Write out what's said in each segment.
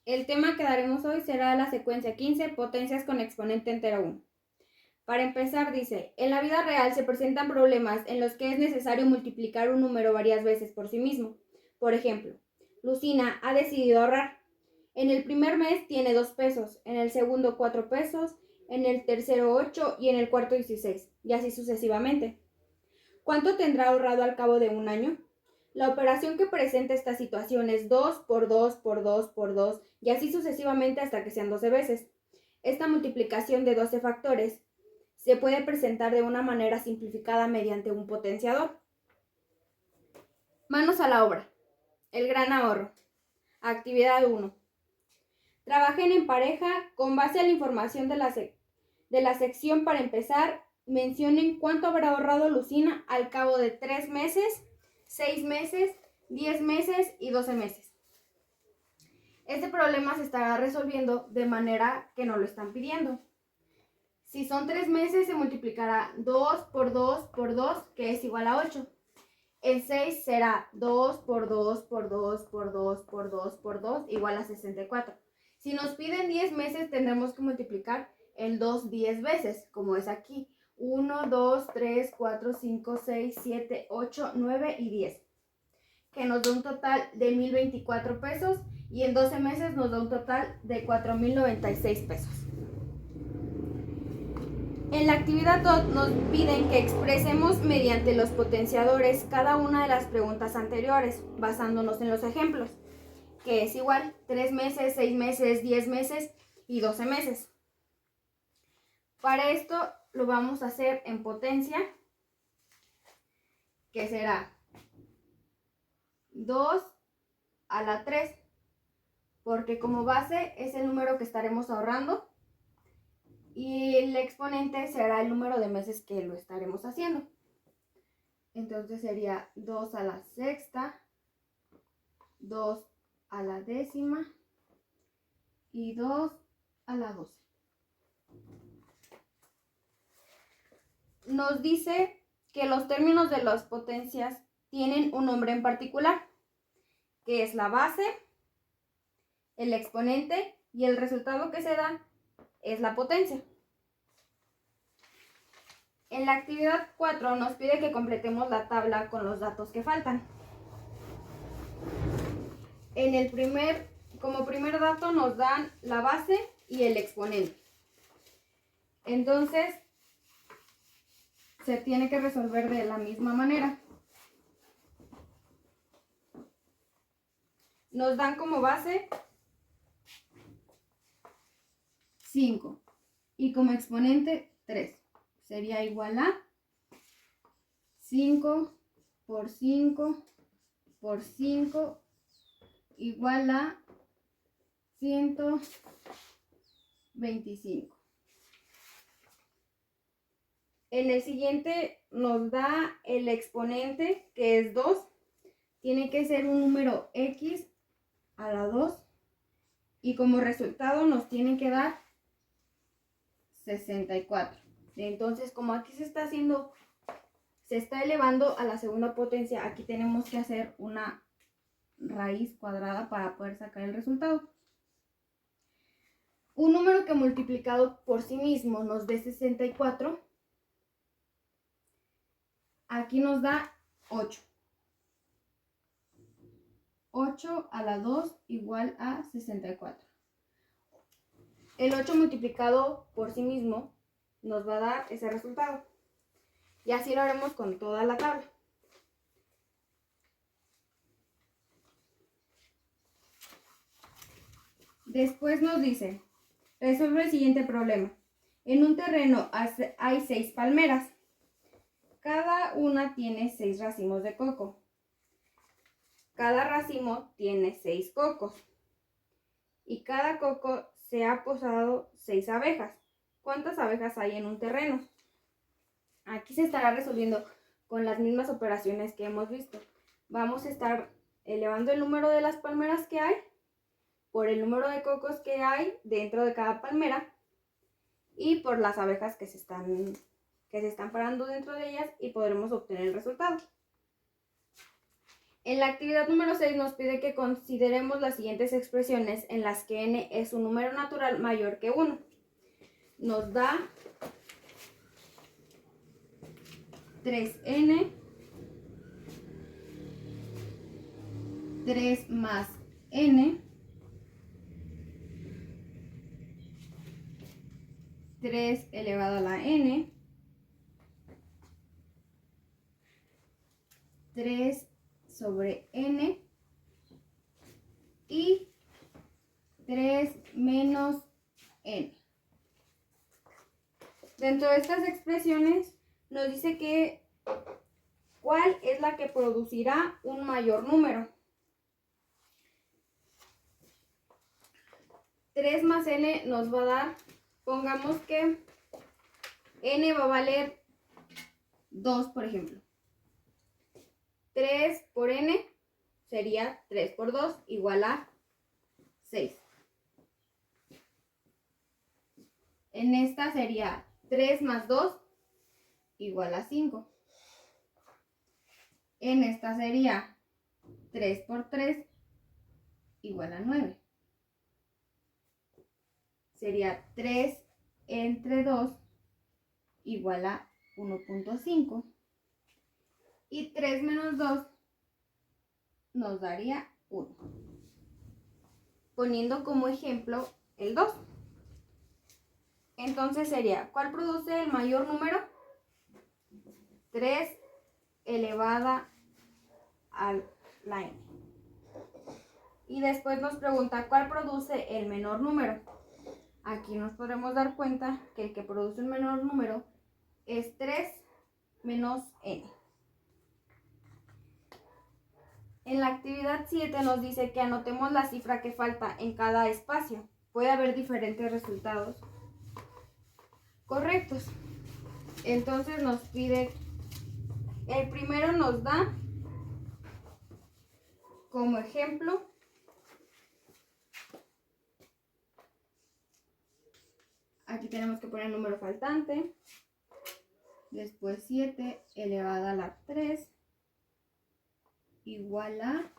El tema que daremos hoy será la secuencia 15, potencias con exponente entero 1. Para empezar, dice, en la vida real se presentan problemas en los que es necesario multiplicar un número varias veces por sí mismo. Por ejemplo, Lucina ha decidido ahorrar. En el primer mes tiene 2 pesos, en el segundo 4 pesos, en el tercero 8 y en el cuarto 16, y así sucesivamente. ¿Cuánto tendrá ahorrado al cabo de un año? La operación que presenta esta situación es 2 por 2 por 2 por 2 y así sucesivamente hasta que sean 12 veces. Esta multiplicación de 12 factores se puede presentar de una manera simplificada mediante un potenciador. Manos a la obra. El gran ahorro. Actividad 1. Trabajen en pareja con base a la información de la sección. Para empezar, mencionen cuánto habrá ahorrado Lucina al cabo de 3 meses, 6 meses, 10 meses y 12 meses. Este problema se estará resolviendo de manera que nos lo están pidiendo. Si son 3 meses, se multiplicará 2 por 2 por 2, que es igual a 8. El 6 será 2 por 2 por 2 por 2 por 2 por 2, igual a 64. Si nos piden 10 meses, tendremos que multiplicar el 2 10 veces, como es aquí. 1, 2, 3, 4, 5, 6, 7, 8, 9 y 10. Que nos da un total de 1,024 pesos y en 12 meses nos da un total de 4,096 pesos. En la actividad 2 nos piden que expresemos mediante los potenciadores cada una de las preguntas anteriores, basándonos en los ejemplos, que es igual 3 meses, 6 meses, 10 meses y 12 meses. Para esto lo vamos a hacer en potencia, que será 2 a la 3, porque como base es el número que estaremos ahorrando y el exponente será el número de meses que lo estaremos haciendo. Entonces sería 2 a la sexta, 2 a la décima y 2 a la 12. Nos dice que los términos de las potencias tienen un nombre en particular, que es la base, el exponente y el resultado que se da es la potencia. En la actividad 4 nos pide que completemos la tabla con los datos que faltan. Como primer dato nos dan la base y el exponente. Entonces, se tiene que resolver de la misma manera. Nos dan como base 5 y como exponente 3. Sería igual a 5 por 5 por 5 igual a 125. En el siguiente nos da el exponente, que es 2. Tiene que ser un número x a la 2. Y como resultado nos tiene que dar 64. Entonces, como aquí se está elevando a la segunda potencia, aquí tenemos que hacer una raíz cuadrada para poder sacar el resultado. Un número que multiplicado por sí mismo nos dé 64, aquí nos da 8. 8 a la 2 igual a 64. El 8 multiplicado por sí mismo nos va a dar ese resultado. Y así lo haremos con toda la tabla. Después nos dice, resuelve el siguiente problema. En un terreno hay 6 palmeras. Cada una tiene 6 racimos de coco. Cada racimo tiene 6 cocos. Y cada coco se ha posado 6 abejas. ¿Cuántas abejas hay en un terreno? Aquí se estará resolviendo con las mismas operaciones que hemos visto. Vamos a estar elevando el número de las palmeras que hay por el número de cocos que hay dentro de cada palmera y por las abejas que se están parando dentro de ellas, y podremos obtener el resultado. En la actividad número 6 nos pide que consideremos las siguientes expresiones en las que n es un número natural mayor que 1. Nos da 3n, 3 más n, 3 elevado a la n, 3 sobre n y 3 menos n. Dentro de estas expresiones nos dice que cuál es la que producirá un mayor número. 3 más n nos va a dar, pongamos que n va a valer 2, por ejemplo. 3 por n sería 3 por 2 igual a 6. En esta sería 3 más 2 igual a 5. En esta sería 3 por 3 igual a 9. Sería 3 entre 2 igual a 1.5. Y 3 menos 2 nos daría 1. Poniendo como ejemplo el 2. Entonces sería, ¿cuál produce el mayor número? 3 elevada a la n. Y después nos pregunta, ¿cuál produce el menor número? Aquí nos podremos dar cuenta que el que produce el menor número es 3 menos n. En la actividad 7 nos dice que anotemos la cifra que falta en cada espacio. Puede haber diferentes resultados correctos. Entonces nos pide, el primero nos da como ejemplo aquí tenemos que poner el número faltante, después 7 elevado a la 3 igual a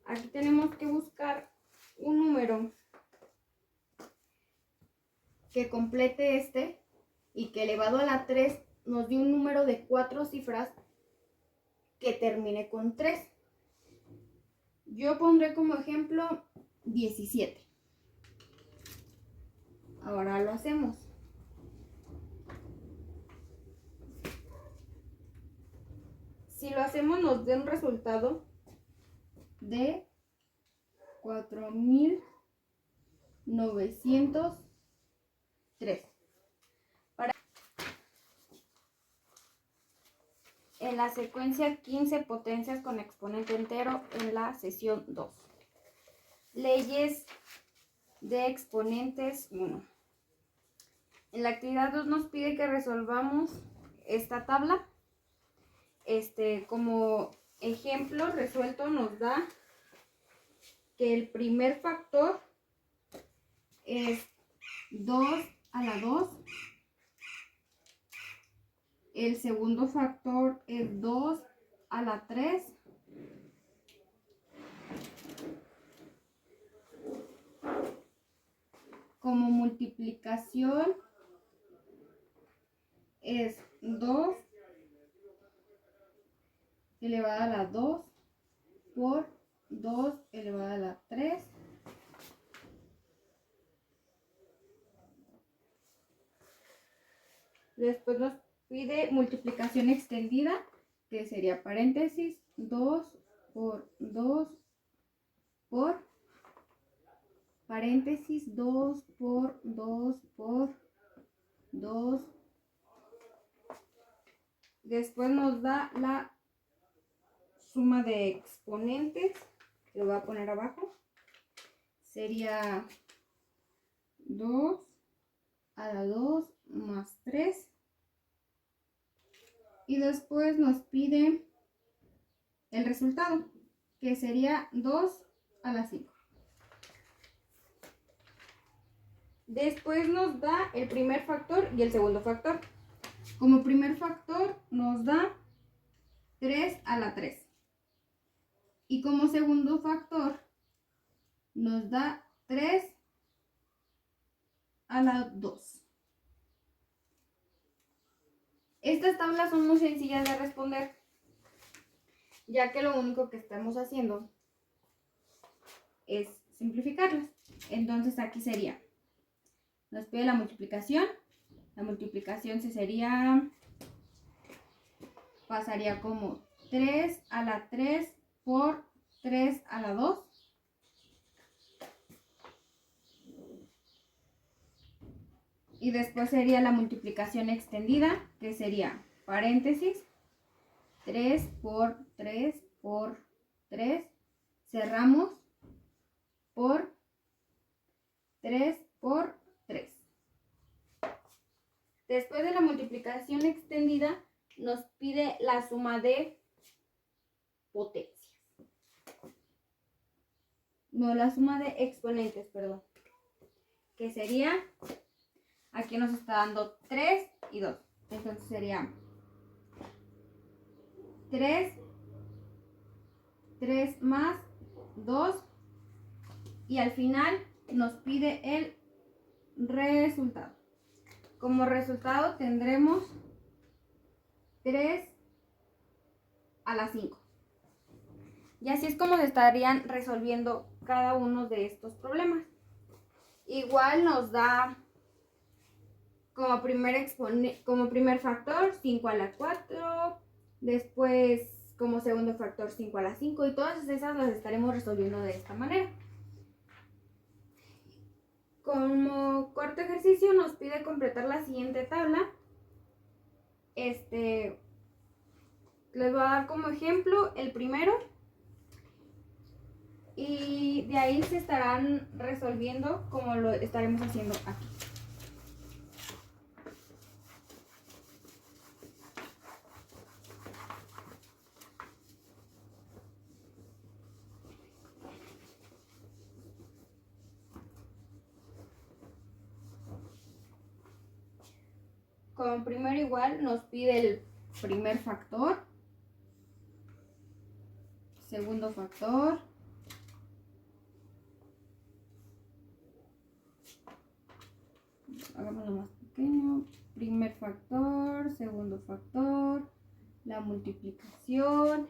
aquí tenemos que buscar un número que complete este y que elevado a la 3 nos dé un número de 4 cifras que termine con 3. Yo pondré como ejemplo 17. Ahora lo hacemos. Si lo hacemos nos da un resultado de 4.903. En la secuencia 15 potencias con exponente entero en la sesión 2. Leyes de exponentes 1. En la actividad 2 nos pide que resolvamos esta tabla. Como ejemplo resuelto nos da que el primer factor es 2 a la 2. El segundo factor es 2 a la 3. Como multiplicación es 2 elevada a la 2 por 2 elevada a la 3. Después nos pide multiplicación extendida, que sería paréntesis 2 por 2 por paréntesis 2 por 2 por 2. Después nos da la suma de exponentes, que lo voy a poner abajo. Sería 2 a la 2 más 3. Y después nos pide el resultado, que sería 2 a la 5. Después nos da el primer factor y el segundo factor. Como primer factor nos da 3 a la 3. Y como segundo factor nos da 3 a la 2. Estas tablas son muy sencillas de responder, ya que lo único que estamos haciendo es simplificarlas. Entonces aquí sería, nos pide la multiplicación pasaría como 3 a la 3 por 3 a la 2. Y después sería la multiplicación extendida, que sería paréntesis, 3 por 3 por 3, cerramos, por 3 por 3. Después de la multiplicación extendida, nos pide la suma de potencias. No, la suma de exponentes, perdón. Que sería, aquí nos está dando 3 y 2. Entonces sería 3 más 2. Y al final nos pide el resultado. Como resultado tendremos 3 a la 5. Y así es como se estarían resolviendo cada uno de estos problemas. Igual nos da como primer factor 5 a la 4, después como segundo factor 5 a la 5, y todas esas las estaremos resolviendo de esta manera. Como cuarto ejercicio nos pide completar la siguiente tabla. Les voy a dar como ejemplo el primero. Y de ahí se estarán resolviendo como lo estaremos haciendo aquí. Como primero igual nos pide el primer factor, segundo factor, hagámoslo más pequeño, primer factor, segundo factor, la multiplicación,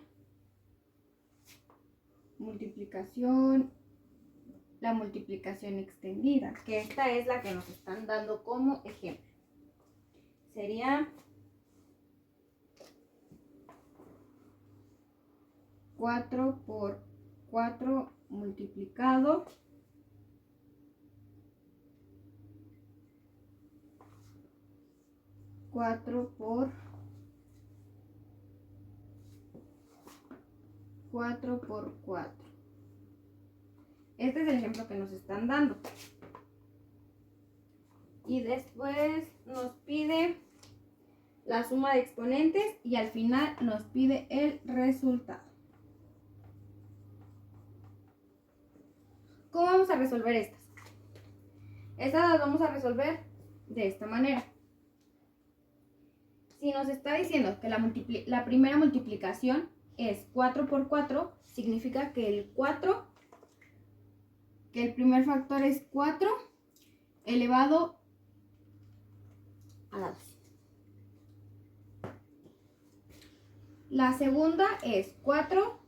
la multiplicación extendida, que esta es la que nos están dando como ejemplo. Sería 4 por 4 multiplicado por 4. Este es el ejemplo que nos están dando. Y después nos pide la suma de exponentes y al final nos pide el resultado. ¿Cómo vamos a resolver estas? Estas las vamos a resolver de esta manera. Si nos está diciendo que la primera multiplicación es 4 por 4, significa que el primer factor es 4 elevado a la 2. La segunda es 4,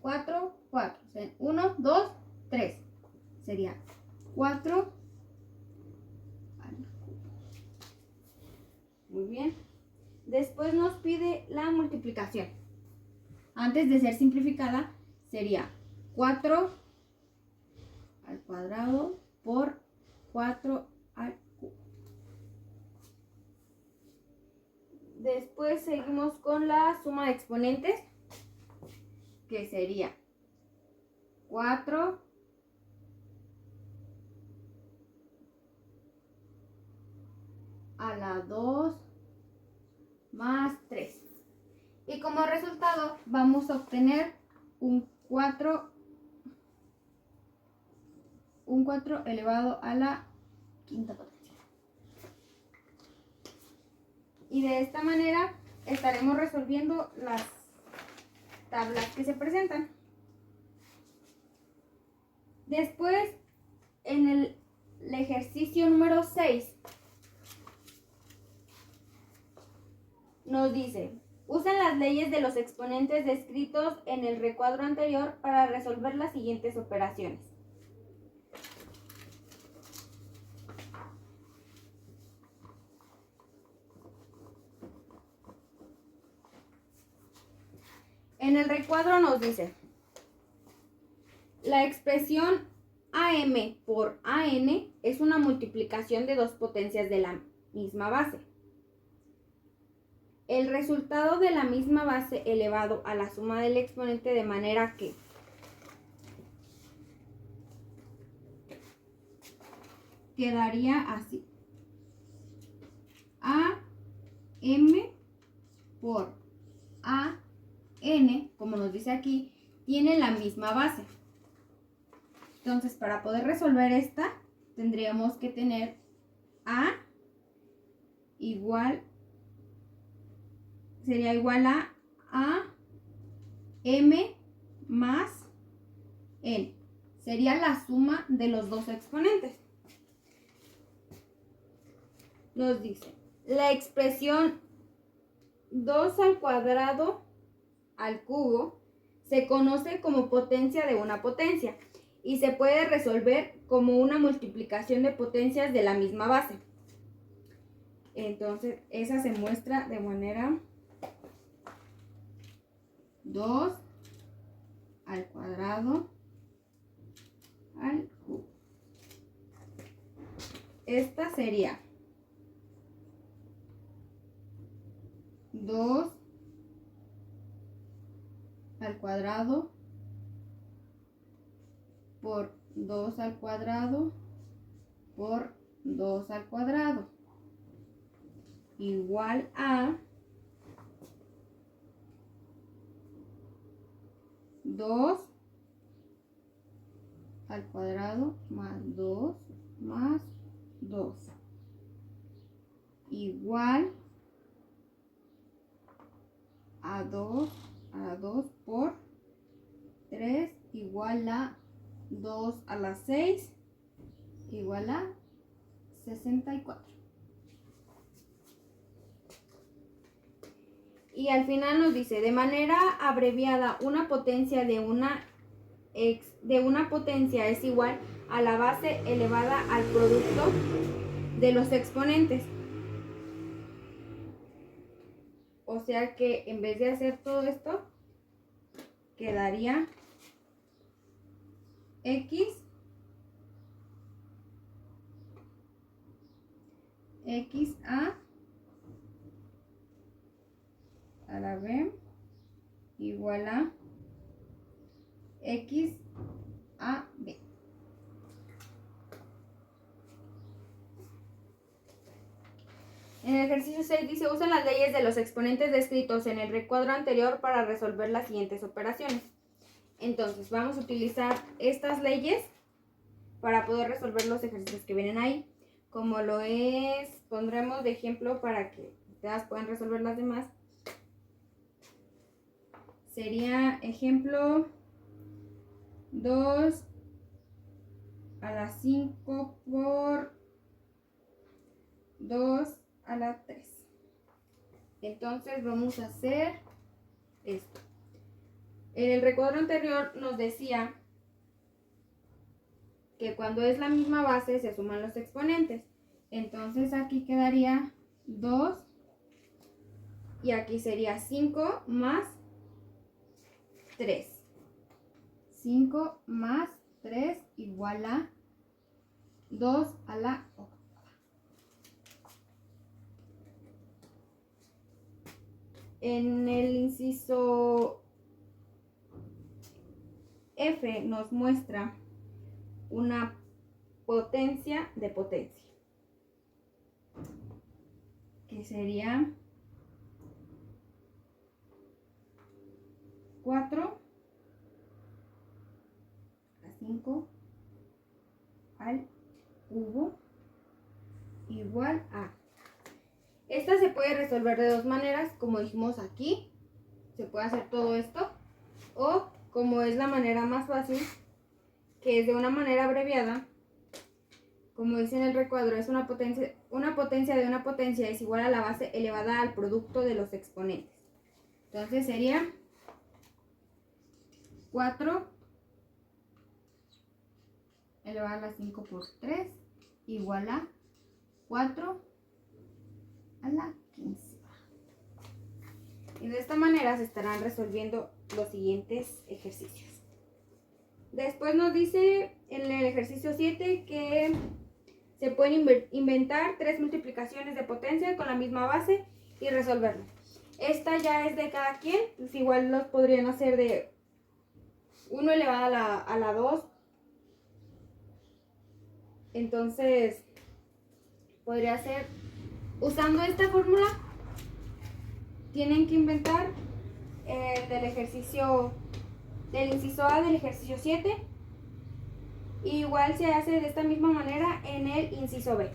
4, 4. O sea, 1, 2, 3. Sería 4 al cubo. Muy bien. Después nos pide la multiplicación. Antes de ser simplificada, sería 4 al cuadrado por 4 al cubo. Después seguimos con la suma de exponentes, que sería 4 a la 2 más 3. Y como resultado vamos a obtener un 4 un 4 elevado a la quinta potencia. Y de esta manera estaremos resolviendo las tablas que se presentan. Después, en el ejercicio número 6, nos dice: usen las leyes de los exponentes descritos en el recuadro anterior para resolver las siguientes operaciones. En el recuadro nos dice: la expresión AM por AN es una multiplicación de dos potencias de la misma base. El resultado de la misma base elevado a la suma del exponente, de manera que quedaría así: AM por AN, como nos dice aquí, tiene la misma base. Entonces, para poder resolver esta, tendríamos que tener A igual, sería igual a M más N. Sería la suma de los dos exponentes. Nos dice: la expresión 2 al cuadrado al cubo se conoce como potencia de una potencia y se puede resolver como una multiplicación de potencias de la misma base. Entonces, esa se muestra de manera 2 al cuadrado al cubo. Esta sería 2 al cuadrado por 2 al cuadrado por 2 al cuadrado igual a 2 al cuadrado más 2 igual a 2 por 3 igual a 2 a la 6 igual a 64. Y al final nos dice: de manera abreviada, una potencia de una potencia es igual a la base elevada al producto de los exponentes. O sea que en vez de hacer todo esto, quedaría X a la B igual a X a B. En el ejercicio 6 dice: usen las leyes de los exponentes descritos en el recuadro anterior para resolver las siguientes operaciones. Entonces, vamos a utilizar estas leyes para poder resolver los ejercicios que vienen ahí. Como lo es, pondremos de ejemplo para que ustedes puedan resolver las demás. Sería ejemplo 2 a la 5 por 2 a la 3. Entonces vamos a hacer esto. En el recuadro anterior nos decía que cuando es la misma base se suman los exponentes. Entonces aquí quedaría 2 y aquí sería 5 más 3. 5 más 3 igual a 2 a la 8. En el inciso F nos muestra una potencia de potencia, que sería 4 a 5 resolver de dos maneras, como dijimos aquí, se puede hacer todo esto, o como es la manera más fácil, que es de una manera abreviada, como dice en el recuadro, es una potencia de una potencia es igual a la base elevada al producto de los exponentes. Entonces sería 4 elevado a la 5 por 3 igual a 4 a la 15. Y de esta manera se estarán resolviendo los siguientes ejercicios. Después nos dice en el ejercicio 7 que se pueden inventar 3 multiplicaciones de potencia con la misma base y resolverlo. Esta ya es de cada quien, pues igual los podrían hacer de 1 elevado a la 2. Entonces, podría ser, usando esta fórmula, tienen que inventar del ejercicio, del inciso A del ejercicio 7. Igual se hace de esta misma manera en el inciso B.